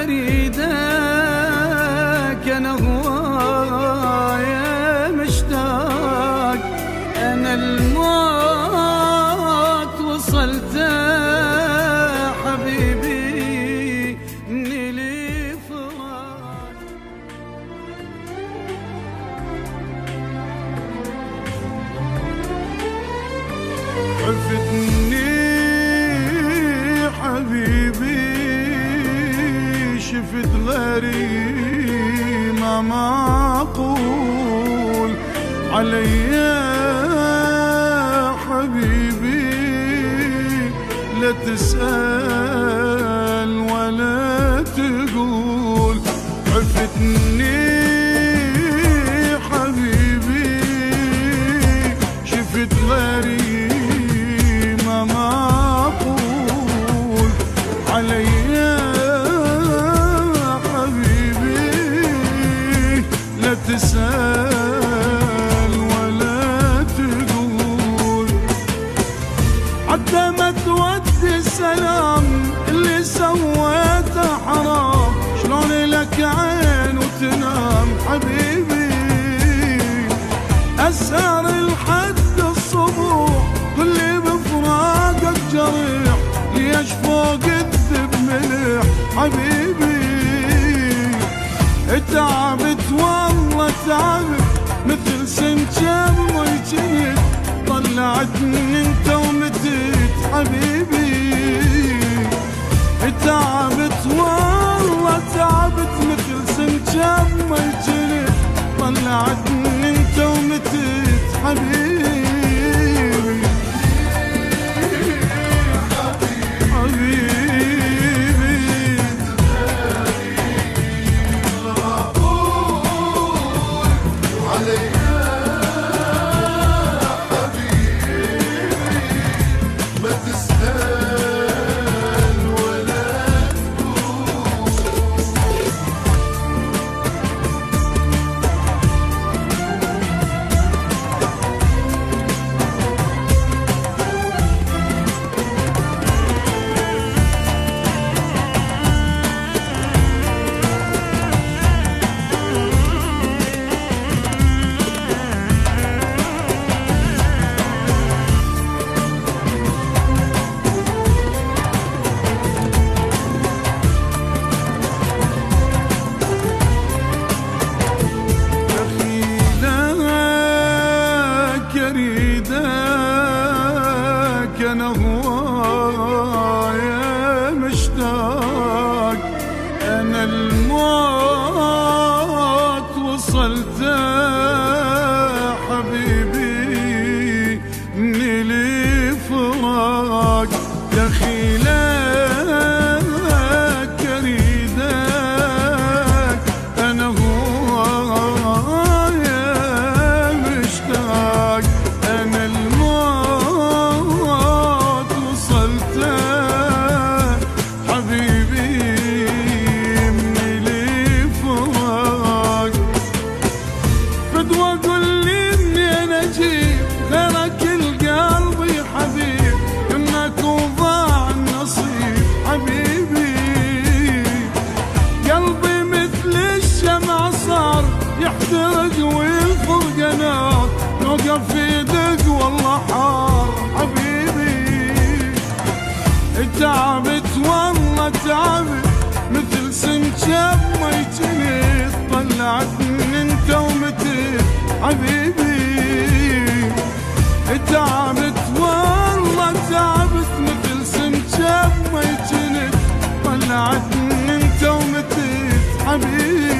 اريدك انا هوايا مشتاق، انا الموت وصلت حبيبي مني لي فراق. عفتني حبيبي شفت غيري ما معقول علي حبيبي، لا تسأل ولا تقول. عفتني حبيبي شفت غيري ما معقول علي تسأل ولا تقول. حتى ما تودي السلام اللي سويته حرام، شلون لك عين وتنام حبيبي؟ أسهر لحد الصبح كل بفراقك جريح، ليش فوق الذب ملح حبيبي؟ تعبت والله تعبت مثل سنجاب وجيت، طلعتني انت ومتيت حبيبي. تعبت والله تعبت مثل سنجاب وجيت، طلعتني انت ومتيت حبيبي. أنا هوايا مشتاق، أنا الموت وصلت حبيبي مني لي فراق. دخيلك أريدك أنا هوايا مشتاق، أنا يحترق والفرقانات نوقف في دق والله حار حبيبي. تعبت والله تعبت مثل سنجاب ما يجنيت، طلعتني انت ومتيت حبيبي. تعبت والله تعبت مثل سنجاب ما يجنيت، طلعتني انت ومتيت حبيبي.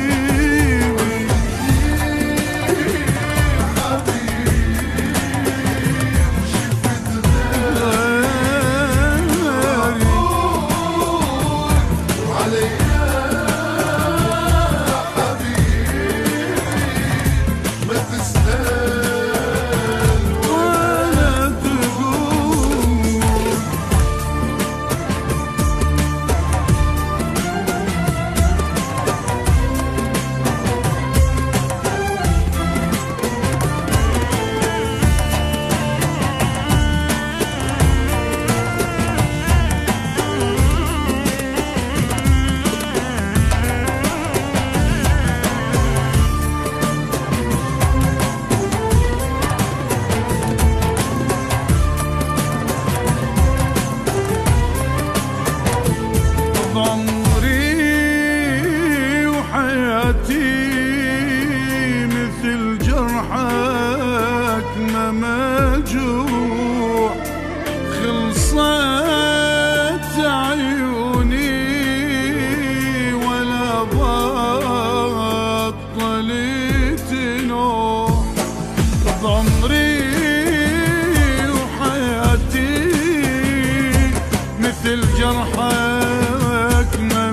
جرحك ما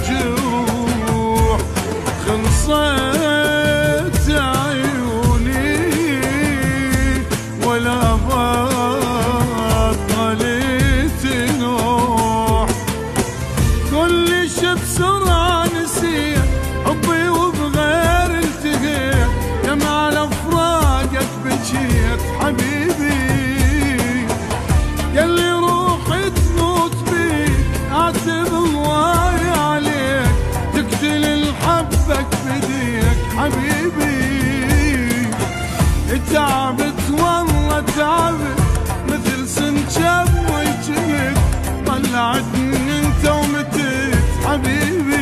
مجروح، خلصت عيوني ولا بطلت نوح. كل شي بسرعة نسيت حبي وبغير التقيت، دمع على فراقك بجيت حبيبي. ياللي روحي تموت بيك اعتب الله عليك، تقتل الحبك بديك حبيبي. تعبت والله تعبت مثل سنجاب وجهك، طلعتني انت ومتت حبيبي.